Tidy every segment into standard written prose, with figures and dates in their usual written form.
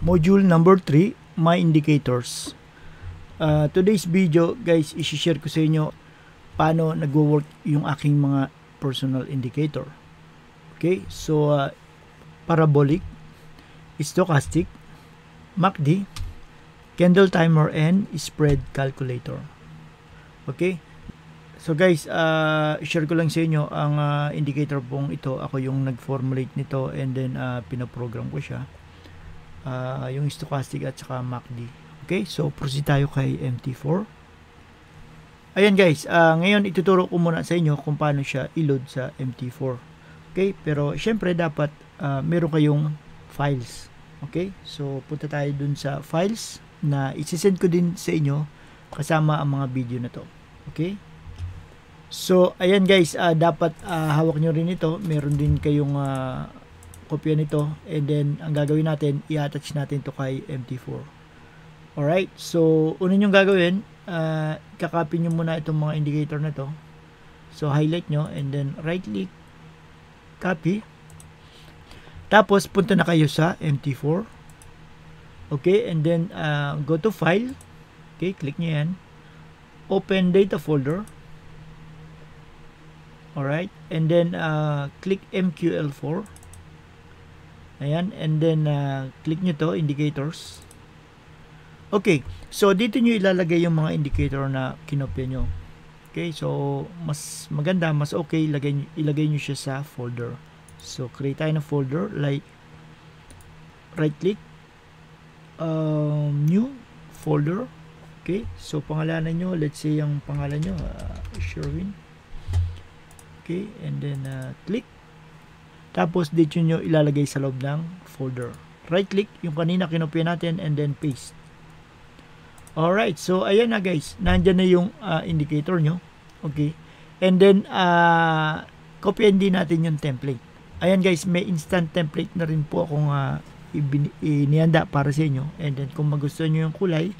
Module number 3, My Indicators. Today's video, guys, i-share ko sa inyo paano nagwo-work yung aking mga personal indicator. Okay, so parabolic, stochastic, MACD, candle timer, and spread calculator. Okay, so guys, i-share ko lang sa inyo ang indicator pong ito. Ako yung nag-formulate nito and then pinaprogram ko siya. Yung stochastic at saka MACD. Okay, so proceed tayo kay MT4. Ayan guys, ngayon ituturo ko muna sa inyo kung paano siya i-load sa MT4. Okay, pero syempre dapat meron kayong files. Okay, so punta tayo dun sa files na isi-send ko din sa inyo kasama ang mga video na to. Okay, so ayan guys, dapat hawak nyo rin ito. Meron din kayong kopya nito, and then ang gagawin natin, i-attach natin to kay MT4. Alright, so una nyo gagawin, kakopy nyo muna itong mga indicator na to. So highlight nyo and then right click, copy, tapos punta na kayo sa MT4. Okay, and then go to file. Okay, click nyo yan, open data folder. Alright, and then click MQL4. Ayan, and then click nyo to, indicators. Okay, so dito nyo ilalagay yung mga indicator na kinopya nyo. Okay, so mas maganda, mas okay, ilagay nyo siya sa folder. So create tayo ng folder, like right click, new folder. Okay, so pangalanan nyo, let's say yung pangalan nyo, Sherwin. Okay, and then click. Tapos dito nyo ilalagay sa loob ng folder. Right click, yung kanina kinopya natin, and then paste. Alright, so ayan na guys, nandyan na yung indicator nyo. Okay, and then kopyahin din natin yung template. Ayan guys, may instant template na rin po akong inihanda para sa inyo. And then kung magustuhan nyo yung kulay,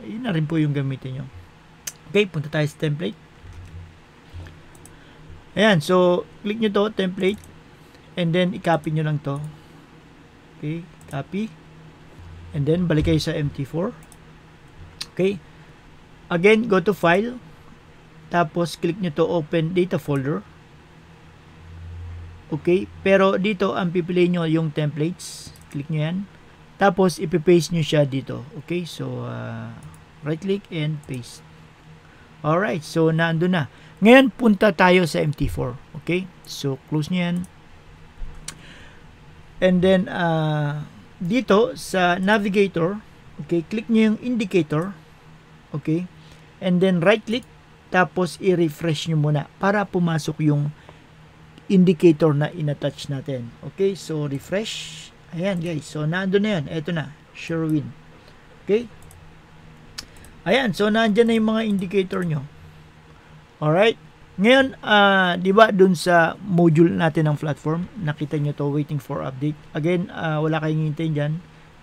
yun na rin po yung gamitin nyo. Okay, punta tayo sa template. Ayan, so click nyo to, template, and then i-copy nyo lang to. Okay, copy, and then balik kayo sa MT4. Okay, again, go to file, tapos click nyo to, open data folder. Okay, pero dito ang pipiliin nyo yung templates, click nyo yan, tapos ipipaste nyo siya dito. Okay, so right click and paste. Alright, so naandun na. Ngayon, punta tayo sa MT4. Okay? So, close nyo yan. And then, dito, sa navigator, okay, click nyo yung indicator. Okay? And then, right-click. Tapos, i-refresh nyo muna para pumasok yung indicator na in-attach natin. Okay? So, refresh. Ayan, guys. So, nandun na yan. Eto na. Sherwin. Okay? Ayan. So, nandyan na yung mga indicator nyo. Alright. Ngayon, di ba dun sa module natin ng platform, nakita nyo to, waiting for update. Again, wala kayong hintayin dyan.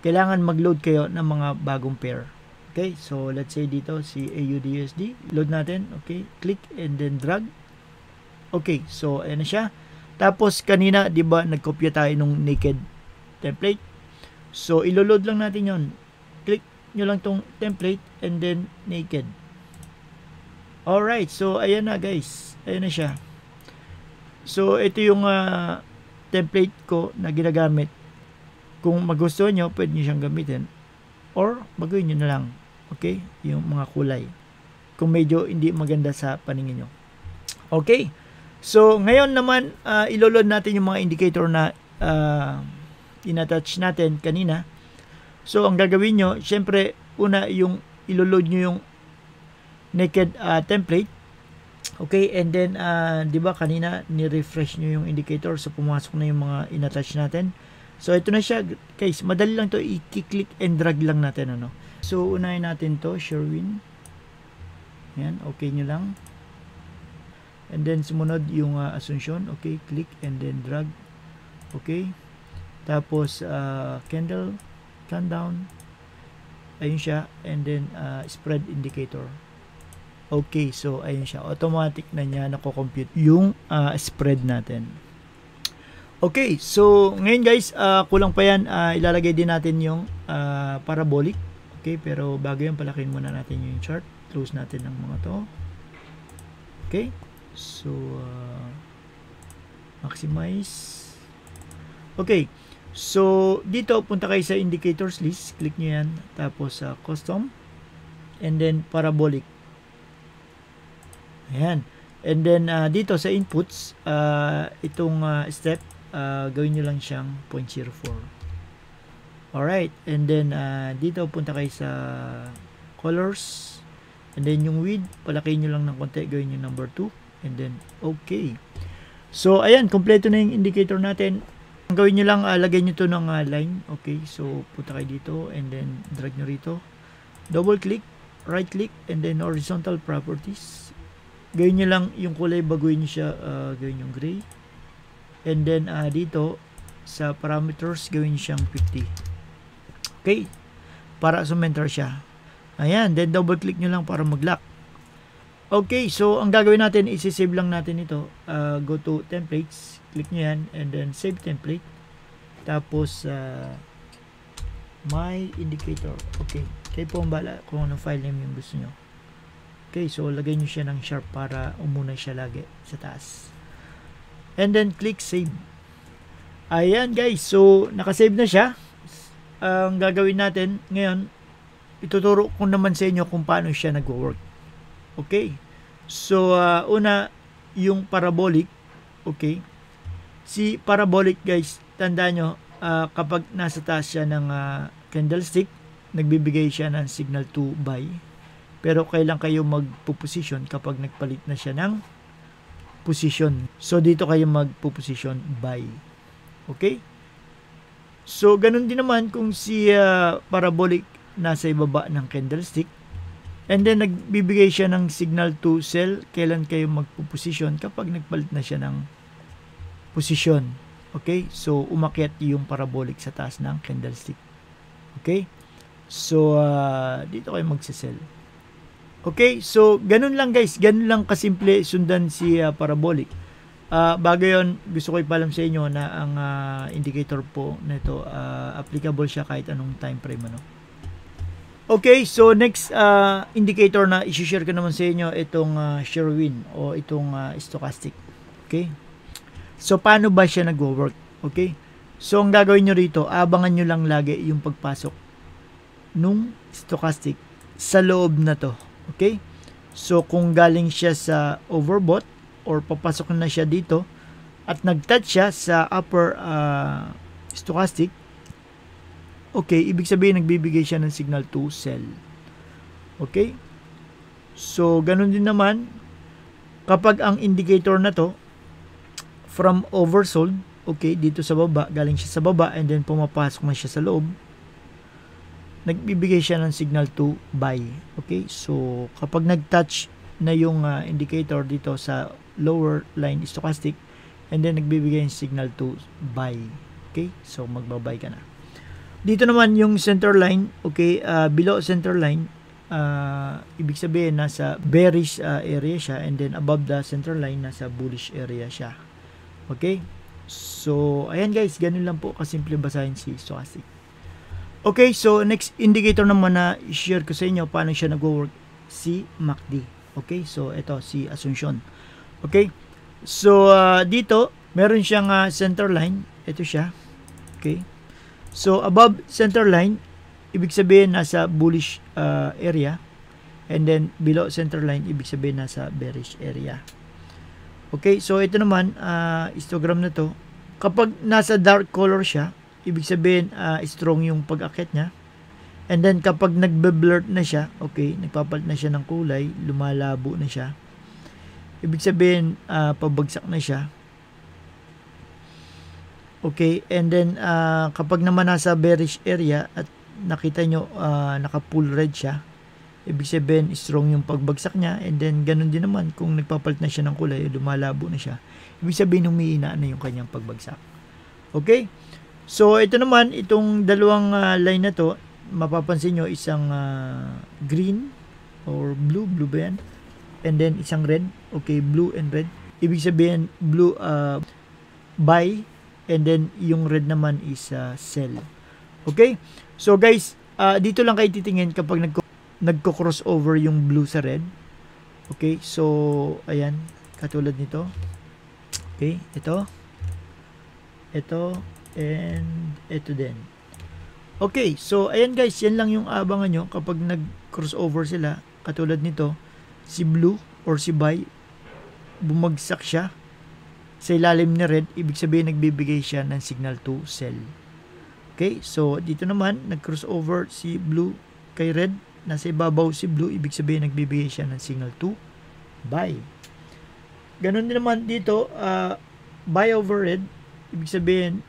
Kailangan mag-load kayo ng mga bagong pair. Okay, so let's say dito si AUDUSD. Load natin. Okay, click and then drag. Okay, so ayan na siya. Tapos kanina, di ba, nagkopya tayo nung naked template. So, ilo-load lang natin yon. Click nyo lang tong template and then naked. Alright, so ayan na guys, ayan na siya. So ito yung template ko na ginagamit. Kung magustuhan nyo, pwede nyo siyang gamitin, or baguhin nyo na lang. Okay, yung mga kulay, kung medyo hindi maganda sa paningin nyo. Okay, so ngayon naman iloload natin yung mga indicator na in-attach natin kanina. So ang gagawin nyo, syempre una yung iloload nyo yung naked template. Okay, and then di ba kanina ni-refresh nyo yung indicator, so pumasok na yung mga in-attach natin. So ito na siya guys, madali lang to, i-click and drag lang natin ano. So unahin natin to, Sherwin. Yan, okay nyo lang. And then sumunod yung Asuncion. Okay, click and then drag. Okay, tapos candle countdown, ayun siya, and then spread indicator. Okay, so ayun siya, automatic na niya nako-compute yung spread natin. Okay, so ngayon guys, kulang pa yan. Ilalagay din natin yung parabolic. Okay, pero bago yan, palakin muna natin yung chart. Close natin ang mga to. Okay, so maximize. Okay, so dito punta kayo sa indicators list. Click nyo yan. Tapos custom. And then parabolic. Ayan. And then dito sa inputs, itong step, gawin nyo lang siyang 0.04. Alright. And then dito punta kayo sa colors. And then yung width, palakihin nyo lang ng konti, gawin nyo number 2. And then okay. So ayan, kompleto na yung indicator natin. Ang gawin nyo lang, lagay nyo to ng line. Okay, so punta kayo dito and then drag nyo rito. Double click, right click, and then horizontal properties. Gawin nyo lang yung kulay, baguhin nyo siya, gawin yung gray. And then dito sa parameters, gawin nyo siyang 50. Okay, para sumenter siya. Ayan, then double click nyo lang para mag-lock. Okay, so ang gagawin natin, isi-save lang natin ito. Go to templates, click nyo yan, and then save template. Tapos my indicator. Okay, kayo po ang bala kung anong file name yung gusto nyo. Okay, so lagay nyo siya ng sharp para umuna siya lagi sa taas. And then click save. Ayan guys, so nakasave na siya. Ang gagawin natin ngayon, ituturo ko naman sa inyo kung paano siya nag-work. Okay, so una yung parabolic. Okay, si parabolic guys, tandaan nyo, kapag nasa taas siya ng candlestick, nagbibigay siya ng signal to buy. Pero kailan kayo magpo-position kapag nagpalit na siya ng position. So dito kayo magpo-position buy. Okay? So ganun din naman kung si parabolic nasa ibaba ng candlestick and then nagbibigay siya ng signal to sell, kailan kayo magpo-position kapag nagpalit na siya ng position. Okay? So umakyat yung parabolic sa taas ng candlestick. Okay? So dito kayo magse-sell. Okay, so ganun lang guys, ganun lang kasimple sundan si parabolic. Bago yun, gusto ko ipalam sa inyo na ang indicator po nito, applicable siya kahit anong time frame. Ano? Okay, so next indicator na isi-share ko naman sa inyo, itong Sherwin o itong stochastic. Okay, so paano ba siya nag-work? Okay, so ang gagawin nyo rito, abangan nyo lang lagi yung pagpasok nung stochastic sa loob na to. Okay? So, kung galing siya sa overbought or papasok na siya dito at nag-touch siya sa upper stochastic, okay, ibig sabihin nagbibigay siya ng signal to sell. Okay? So, ganun din naman kapag ang indicator na to from oversold, okay, dito sa baba, galing siya sa baba and then pumapasok na siya sa loob, nagbibigay siya ng signal to buy. Okay, so kapag nag-touch na yung indicator dito sa lower line stochastic and then nagbibigay ng signal to buy. Okay, so magbabay ka na. Dito naman yung center line, okay, below center line, ibig sabihin nasa bearish area siya and then above the center line nasa bullish area siya. Okay, so ayan guys, ganun lang po kasimple basahin si stochastic. Okay, so next indicator naman na i-share ko sa inyo paano siya nag-work, si MACD. Okay, so ito si Asuncion. Okay, so dito meron siyang center line, ito siya. Okay, so above center line, ibig sabihin nasa bullish area and then below center line, ibig sabihin nasa bearish area. Okay, so ito naman histogram na to, kapag nasa dark color siya, ibig sabihin strong yung pag-akit niya. And then kapag nagbe-blur na siya, okay, nagpapalit na siya ng kulay, lumalabo na siya, ibig sabihin pabagsak na siya. Okay, and then kapag naman nasa bearish area at nakita nyo naka-full red siya, ibig sabihin strong yung pagbagsak niya. And then ganun din naman kung nagpapalit na siya ng kulay, lumalabo na siya, ibig sabihin humihina na yung kanyang pagbagsak. Okay, so ito naman, itong dalawang line na to, mapapansin nyo isang green or blue ba yan, and then isang red. Okay, blue and red, ibig sabihin blue buy and then yung red naman is sell. Okay? So guys, dito lang kayo titingin kapag nagko-crossover yung blue sa red. Okay? So ayan, katulad nito. Okay? Ito, and ito din. Okay, so ayan guys, yan lang yung abangan nyo kapag nag-crossover sila. Katulad nito, si blue or si buy, bumagsak siya sa ilalim ni red, ibig sabihin nagbibigay siya ng signal to sell. Okay, so dito naman, nag-crossover si blue kay red, nasa ibabaw si blue, ibig sabihin nagbibigay siya ng signal to buy. Ganun din naman dito, buy over red, ibig sabihin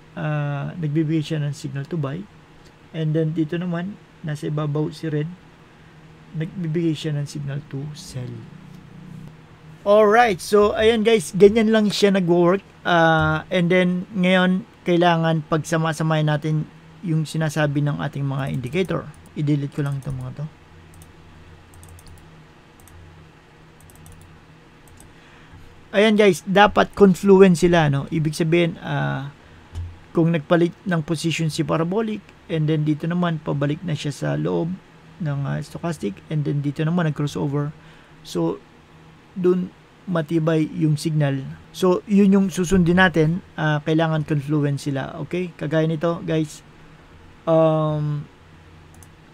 nagbibigay siya ng signal to buy. And then dito naman, nasa ibabaw si red, nagbibigay siya ng signal to sell. Alright, so ayan guys, ganyan lang siya nag-work. And then ngayon, kailangan pagsama-samahin natin yung sinasabi ng ating mga indicator. I-delete ko lang itong mga to. Ayan guys, dapat confluent sila, no? Ibig sabihin, kung nagpalit ng position si parabolic, and then dito naman pabalik na siya sa loob ng stochastic, and then dito naman nag-crossover. So dun matibay yung signal. So yun yung susundin natin, kailangan confluent sila. Okay? Kagaya nito guys,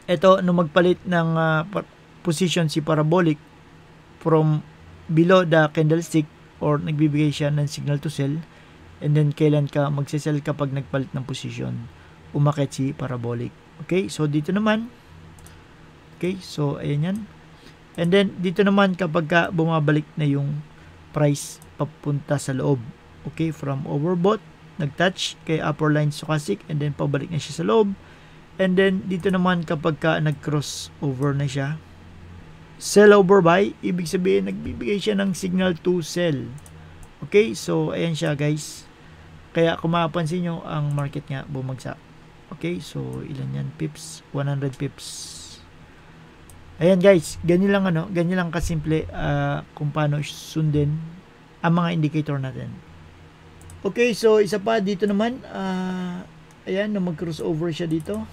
ito nung magpalit ng position si parabolic from below the candlestick, or nagbibigay siya ng signal to sell, and then kailan ka magsisell kapag nagpalit ng position, umakit si parabolic. Okay, so dito naman, okay, so ayan yan. And then dito naman kapag ka bumabalik na yung price papunta sa loob, okay, from overbought, nagtouch kay upper line stochastic, and then pabalik na siya sa loob. And then dito naman kapag ka nag-cross over na siya, sell over buy, ibig sabihin nagbibigay siya ng signal to sell. Okay, so ayan siya guys. Kaya kung mapapansin nyo, ang market nga bumagsak. Okay, so ilan yan? Pips, 100 pips. Ayan guys, ganyan lang kasimple kung paano sundin ang mga indicator natin. Okay, so isa pa dito naman, ayan, mag-crossover siya dito.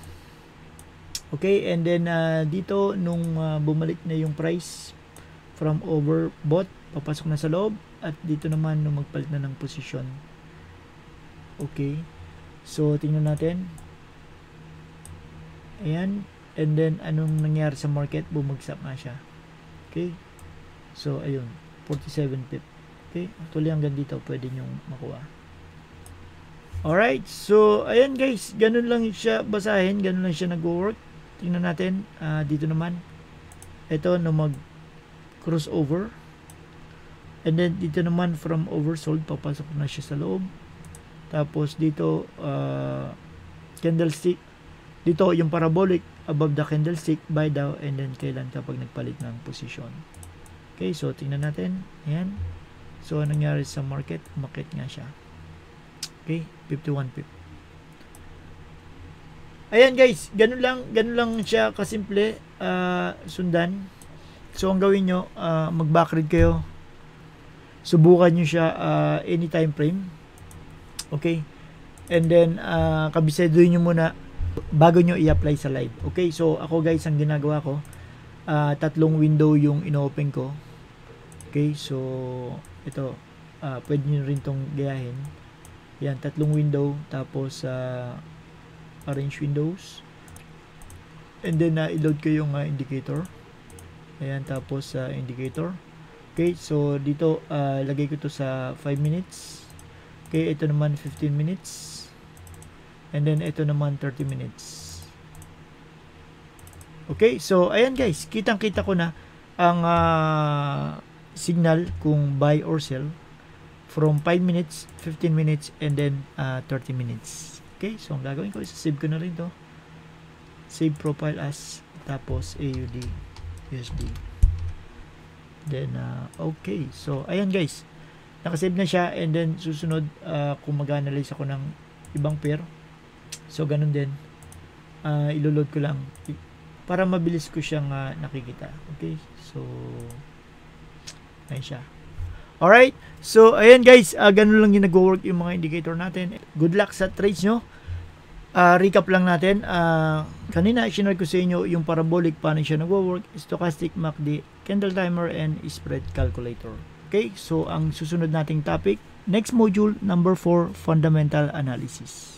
Okay, and then dito nung bumalik na yung price from overbought, papasok na sa loob, at dito naman nung magpalit na ng position. Okay, so tingnan natin. Ayan, and then anong nangyari sa market? Bumagsak nga siya. Okay, so ayun, 47 pip. Okay, actually hanggang dito pwede nyong makuha. Alright, so ayan guys, ganun lang siya basahin, ganun lang siya nag-work. Tingnan natin, dito naman, ito no mag crossover, and then dito naman from oversold, papasok na siya sa loob. Tapos dito candlestick, dito yung parabolic above the candlestick, buy daw, and then kailan kapag nagpalit ng position. Okay, so tingnan natin, ayan. So anong nangyari sa market? Umakit nga siya. Okay, 51 pip. Ayan guys, ganun lang siya kasimple sundan. So ang gawin nyo, mag backread kayo, subukan nyo siya any time frame. Okay, and then kabisaduhin nyo muna bago nyo i-apply sa live. Okay, so ako guys, ang ginagawa ko, tatlong window yung ino-open ko. Okay, so ito, pwede nyo rin tong gayahin. Yan, tatlong window, tapos arrange windows, and then i-load ko yung indicator. Ayan, tapos indicator. Okay, so dito lagay ko to sa 5 minutes. Okay, ito naman 15 minutes, and then ito naman 30 minutes. Okay, so ayan guys, kitang-kita ko na ang signal kung buy or sell from 5 minutes, 15 minutes, and then 30 minutes. Okay, so ang gagawin ko is save ko na rin to. Save profile as, tapos AUD USD. Then okay, so ayan guys, nakasave na siya, and then susunod kung mag-analyze ako ng ibang pair, so ganun din, iloload ko lang para mabilis ko siyang nakikita. Okay, so ayun siya. Alright? So, ayan guys, ganun lang yung nag-work yung mga indicator natin. Good luck sa trades nyo. Recap lang natin. Kanina, sinare ko sa inyo yung parabolic, paano siya nag-work, stochastic, MACD, candle timer, and spread calculator. Okay? So, ang susunod nating topic, next module, number 4, fundamental analysis.